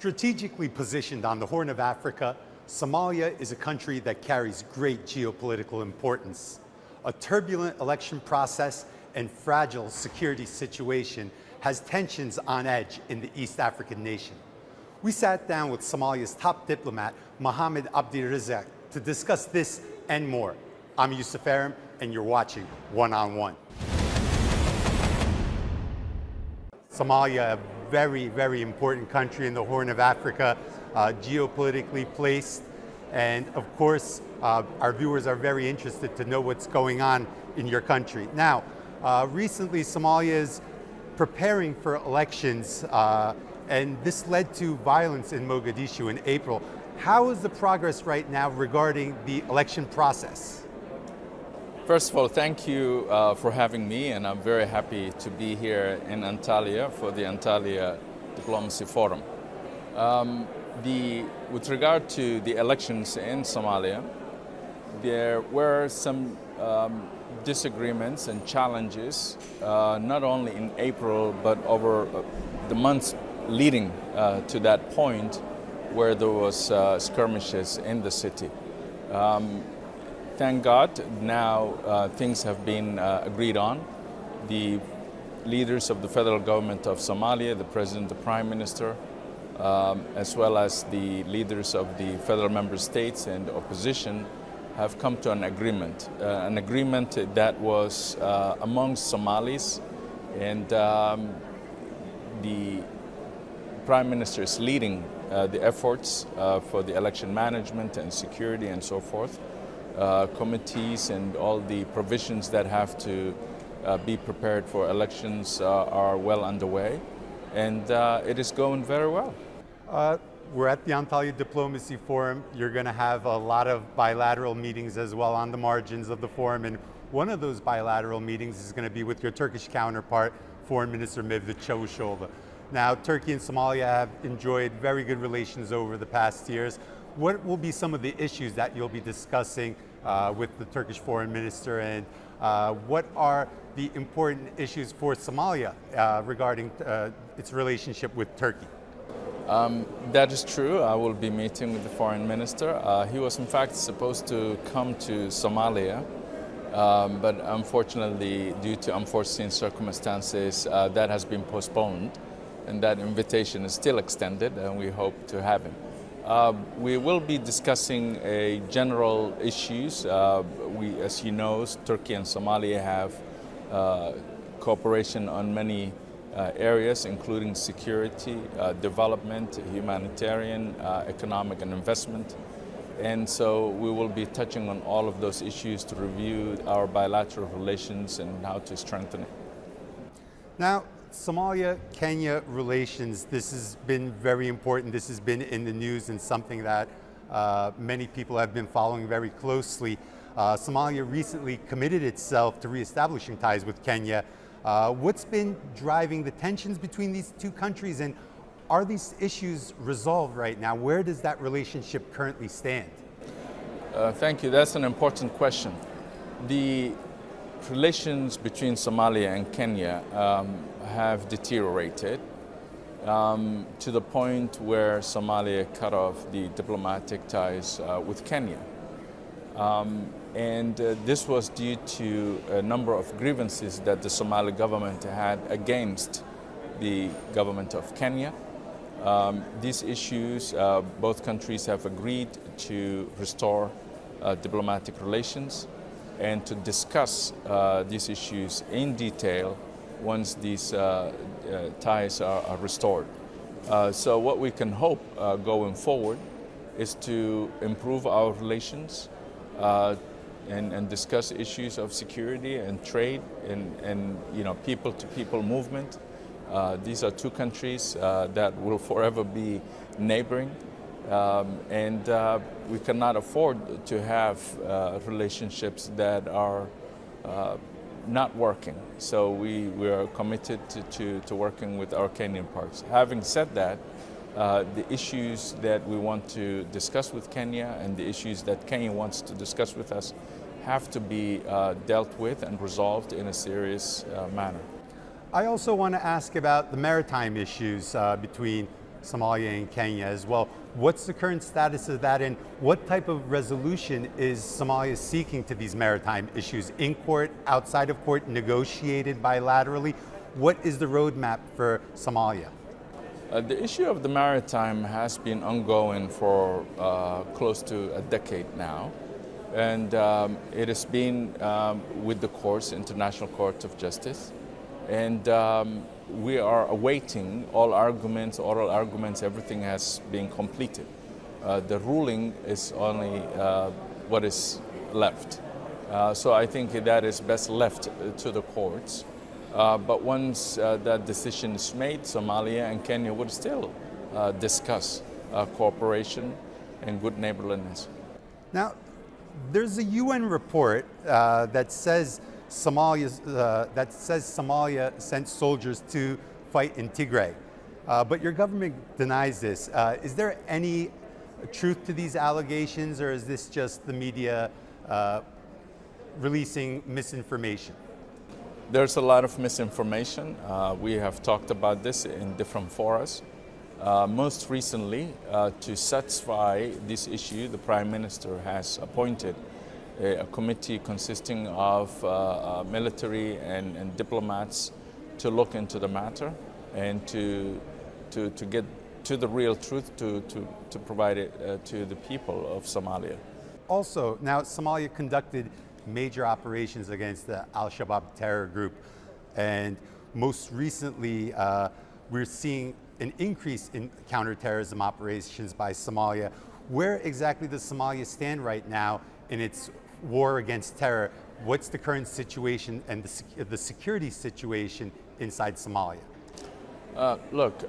Strategically positioned on the Horn of Africa, Somalia is a country that carries great geopolitical importance. A turbulent election process and fragile security situation has tensions on edge in the East African nation. We sat down with Somalia's top diplomat, Mohamed Abdirizak, to discuss this and more. I'm Yusuf Aram, and you're watching One on One. Somalia, a very, very important country in the Horn of Africa, geopolitically placed. And of course, our viewers are very interested to know what's going on in your country. Now, recently Somalia is preparing for elections, and this led to violence in Mogadishu in April. How is the progress right now regarding the election process? First of all, thank you for having me, and I'm very happy to be here in Antalya for the Antalya Diplomacy Forum. With regard to the elections in Somalia, there were some disagreements and challenges, not only in April, but over the months leading to that point where there was skirmishes in the city. Thank God, now things have been agreed on. The leaders of the federal government of Somalia, the president, the prime minister, as well as the leaders of the federal member states and opposition have come to an agreement that was amongst Somalis, and the prime minister is leading the efforts for the election management and security and so forth. Committees and all the provisions that have to be prepared for elections are well underway, and it is going very well. We're at the Antalya Diplomacy Forum. You're going to have a lot of bilateral meetings as well on the margins of the forum, and one of those bilateral meetings is going to be with your Turkish counterpart, Foreign Minister Mevlut Çavuşoğlu. Now, Turkey and Somalia have enjoyed very good relations over the past years. What will be some of the issues that you'll be discussing with the Turkish foreign minister, and what are the important issues for Somalia regarding its relationship with Turkey? That is true. I will be meeting with the foreign minister. He was in fact supposed to come to Somalia, but unfortunately, due to unforeseen circumstances, that has been postponed, and that invitation is still extended, and we hope to have him. We will be discussing general issues. As you know, Turkey and Somalia have cooperation on many areas, including security, development, humanitarian, economic, and investment. And so we will be touching on all of those issues to review our bilateral relations and how to strengthen it. Now, Somalia-Kenya relations, this has been very important. This has been in the news and something that many people have been following very closely. Somalia recently committed itself to reestablishing ties with Kenya. What's been driving the tensions between these two countries, and are these issues resolved right now? Where does that relationship currently stand? Thank you. That's an important question. The relations between Somalia and Kenya have deteriorated to the point where Somalia cut off the diplomatic ties with Kenya. And this was due to a number of grievances that the Somali government had against the government of Kenya. These issues, both countries have agreed to restore diplomatic relations and to discuss these issues in detail once these ties are restored. So what we can hope going forward is to improve our relations and discuss issues of security and trade and people-to-people movement. These are two countries that will forever be neighboring. And we cannot afford to have relationships that are not working. So we are committed to working with our Kenyan partners. Having said that, the issues that we want to discuss with Kenya and the issues that Kenya wants to discuss with us have to be dealt with and resolved in a serious manner. I also want to ask about the maritime issues between Somalia and Kenya as well. What's the current status of that, and what type of resolution is Somalia seeking to these maritime issues? In court, outside of court, negotiated bilaterally? What is the roadmap for Somalia? The issue of the maritime has been ongoing for close to a decade now, and it has been with the courts, International Court of Justice, and we are awaiting all arguments, oral arguments, everything has been completed. The ruling is only what is left. So I think that is best left to the courts. But once that decision is made, Somalia and Kenya would still discuss cooperation and good neighborliness. Now, there's a UN report that says Somalia sent soldiers to fight in Tigray, but your government denies this. Is there any truth to these allegations, or is this just the media releasing misinformation? There's a lot of misinformation. We have talked about this in different forums. Most recently, to satisfy this issue, the Prime Minister has appointed a committee consisting of military and diplomats to look into the matter and to get to the real truth, to provide it to the people of Somalia. Also, now Somalia conducted major operations against the Al-Shabaab terror group, and most recently we're seeing an increase in counterterrorism operations by Somalia. Where exactly does Somalia stand right now in its war against terror? What's the current situation and the security situation inside Somalia? Look,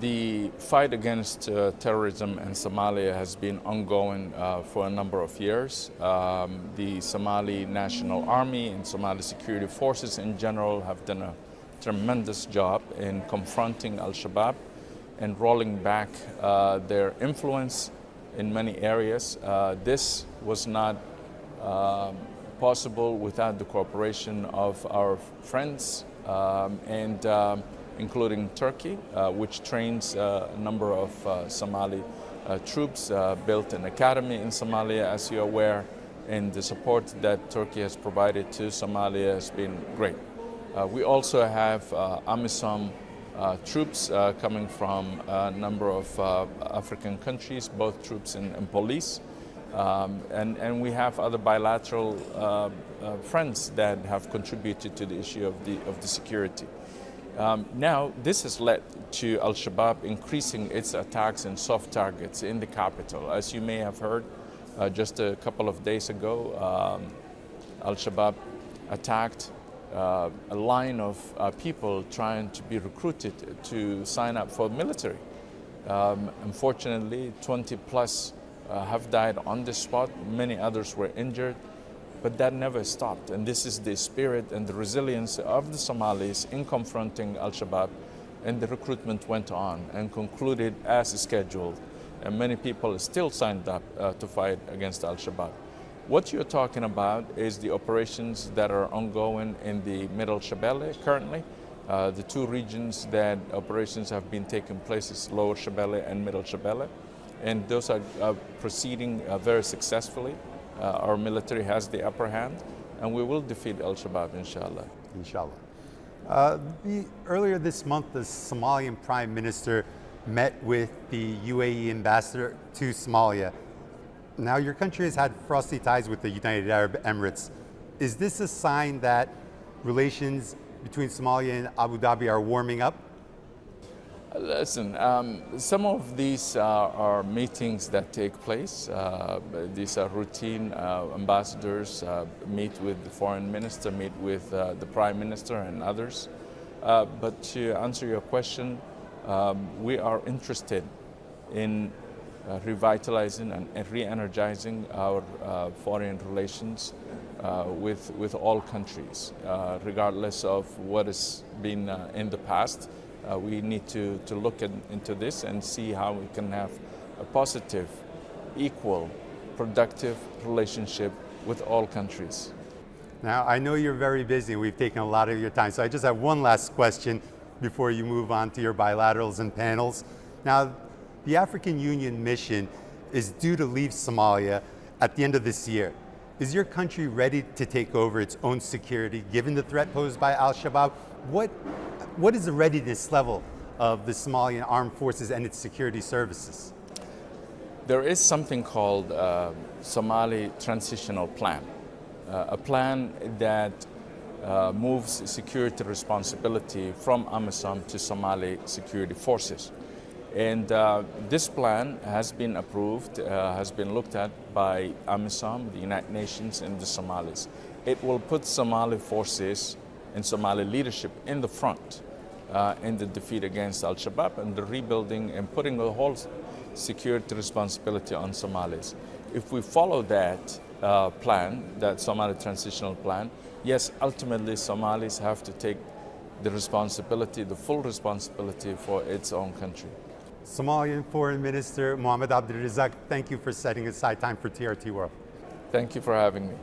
the fight against terrorism in Somalia has been ongoing for a number of years. The Somali National Army and Somali security forces in general have done a tremendous job in confronting Al-Shabaab and rolling back their influence in many areas. This was not possible without the cooperation of our friends including Turkey, which trains a number of Somali troops, built an academy in Somalia, as you're aware, and the support that Turkey has provided to Somalia has been great. We also have AMISOM troops coming from a number of African countries, both troops and police. And we have other bilateral friends that have contributed to the issue of the security. Now, this has led to Al-Shabaab increasing its attacks in soft targets in the capital. As you may have heard, just a couple of days ago, Al-Shabaab attacked a line of people trying to be recruited to sign up for the military. Unfortunately, 20 plus have died on the spot. Many others were injured, but that never stopped. And this is the spirit and the resilience of the Somalis in confronting Al-Shabaab. And the recruitment went on and concluded as scheduled. And many people still signed up to fight against Al-Shabaab. What you're talking about is the operations that are ongoing in the Middle Shabelle currently. The two regions that operations have been taking place is Lower Shabelle and Middle Shabelle. And those are proceeding very successfully. Our military has the upper hand, and we will defeat Al-Shabaab, inshallah. Inshallah. Earlier this month, the Somalian Prime Minister met with the UAE ambassador to Somalia. Now, your country has had frosty ties with the United Arab Emirates. Is this a sign that relations between Somalia and Abu Dhabi are warming up? Listen, some of these are meetings that take place. These are routine. Ambassadors meet with the foreign minister, meet with the prime minister and others. But to answer your question, we are interested in revitalizing and re-energizing our foreign relations with all countries, regardless of what has been in the past. We need to look into this and see how we can have a positive, equal, productive relationship with all countries. Now, I know you're very busy and we've taken a lot of your time, so I just have one last question before you move on to your bilaterals and panels. Now, the African Union mission is due to leave Somalia at the end of this year. Is your country ready to take over its own security given the threat posed by Al-Shabaab? What is the readiness level of the Somalian armed forces and its security services? There is something called Somali Transitional Plan, a plan that moves security responsibility from AMISOM to Somali security forces. And this plan has been approved, has been looked at by AMISOM, the United Nations, and the Somalis. It will put Somali forces and Somali leadership in the front in the defeat against Al-Shabaab and the rebuilding and putting the whole security responsibility on Somalis. If we follow that plan, that Somali transitional plan, yes, ultimately Somalis have to take the responsibility, the full responsibility for its own country. Somalian Foreign Minister Mohamed Abdirizak, thank you for setting aside time for TRT World. Thank you for having me.